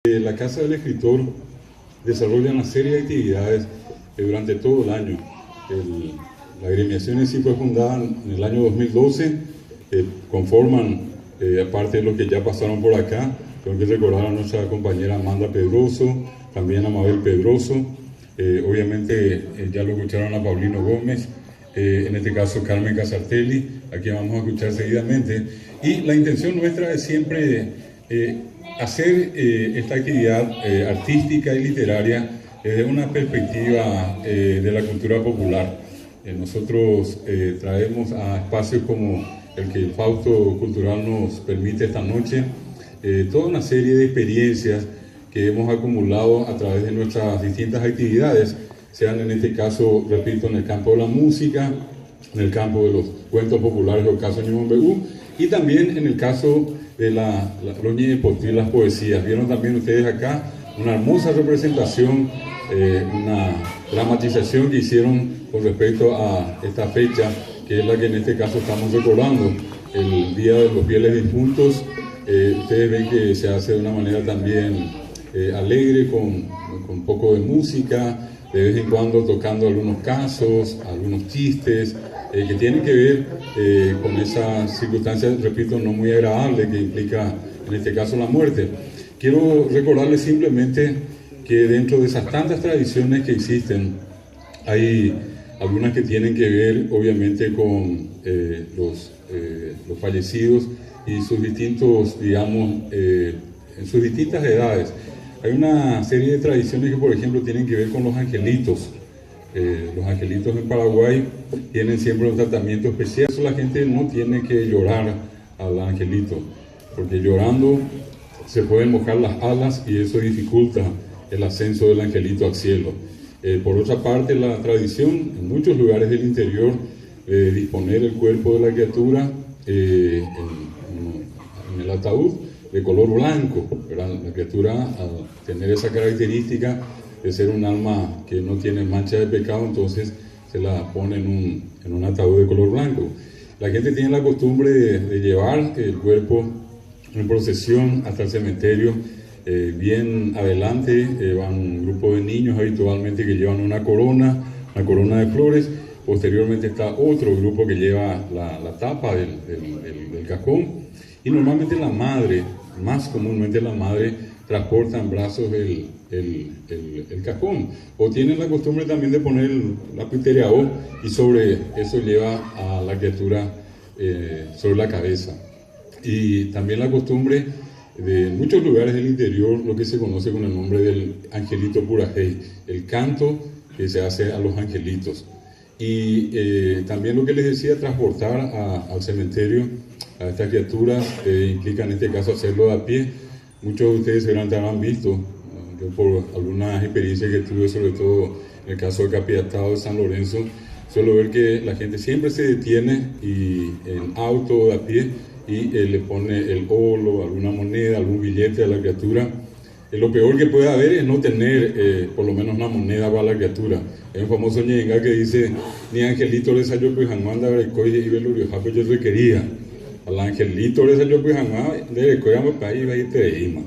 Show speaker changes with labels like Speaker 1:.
Speaker 1: La Casa del Escritor desarrolla una serie de actividades durante todo el año. La agremiación en sí fue fundada en el año 2012, conforman, aparte de los que ya pasaron por acá, tengo que recordar a nuestra compañera Amanda Pedroso, también a Mabel Pedroso, obviamente ya lo escucharon a Paulino Gómez, en este caso Carmen Casartelli, a quien vamos a escuchar seguidamente, y la intención nuestra es siempre hacer esta actividad artística y literaria desde una perspectiva de la cultura popular. Nosotros traemos a espacios como el que el Fausto Cultural nos permite esta noche, toda una serie de experiencias que hemos acumulado a través de nuestras distintas actividades, sean en este caso, repito, en el campo de la música, en el campo de los cuentos populares o caso Ñumonbeú, y también en el caso de los ñepotil, las poesías. Vieron también ustedes acá una hermosa representación, una dramatización que hicieron con respecto a esta fecha, que es la que en este caso estamos recordando, el Día de los Fieles Difuntos. Ustedes ven que se hace de una manera también alegre, con un poco de música, de vez en cuando tocando algunos casos, algunos chistes, que tienen que ver con esa circunstancia, repito, no muy agradable que implica en este caso la muerte. Quiero recordarles simplemente que dentro de esas tantas tradiciones que existen, hay algunas que tienen que ver obviamente con los fallecidos y sus distintos, digamos, en sus distintas edades. Hay una serie de tradiciones que, por ejemplo, tienen que ver con los angelitos. Los angelitos en Paraguay tienen siempre un tratamiento especial. La gente no tiene que llorar al angelito, porque llorando se pueden mojar las alas y eso dificulta el ascenso del angelito al cielo. Por otra parte, la tradición en muchos lugares del interior de disponer el cuerpo de la criatura en el ataúd de color blanco, ¿verdad? La criatura, al tener esa característica de ser un alma que no tiene mancha de pecado, entonces se la pone en un ataúd de color blanco. La gente tiene la costumbre de llevar el cuerpo en procesión hasta el cementerio. Bien adelante van un grupo de niños habitualmente que llevan una corona de flores. Posteriormente está otro grupo que lleva la tapa del cajón, y normalmente la madre, más comúnmente la madre, transporta en brazos el cajón, o tienen la costumbre también de poner la pitereao y sobre eso lleva a la criatura sobre la cabeza. Y también la costumbre de muchos lugares del interior, lo que se conoce con el nombre del angelito purajey, el canto que se hace a los angelitos. Y también lo que les decía, transportar al cementerio a estas criaturas implica en este caso hacerlo a pie. Muchos de ustedes seguramente habrán visto, yo por algunas experiencias que tuve, sobre todo en el caso del Capiatado de San Lorenzo, suelo ver que la gente siempre se detiene y en auto a pie y le pone el olo, alguna moneda, algún billete a la criatura. Lo peor que puede haber es no tener por lo menos una moneda para la criatura. Hay un famoso ñenga que dice: ni angelito le salió pues jamanda de coye y velorio japo yo requería. Al angelito le salió pues jamás de coye a mi país y te ima.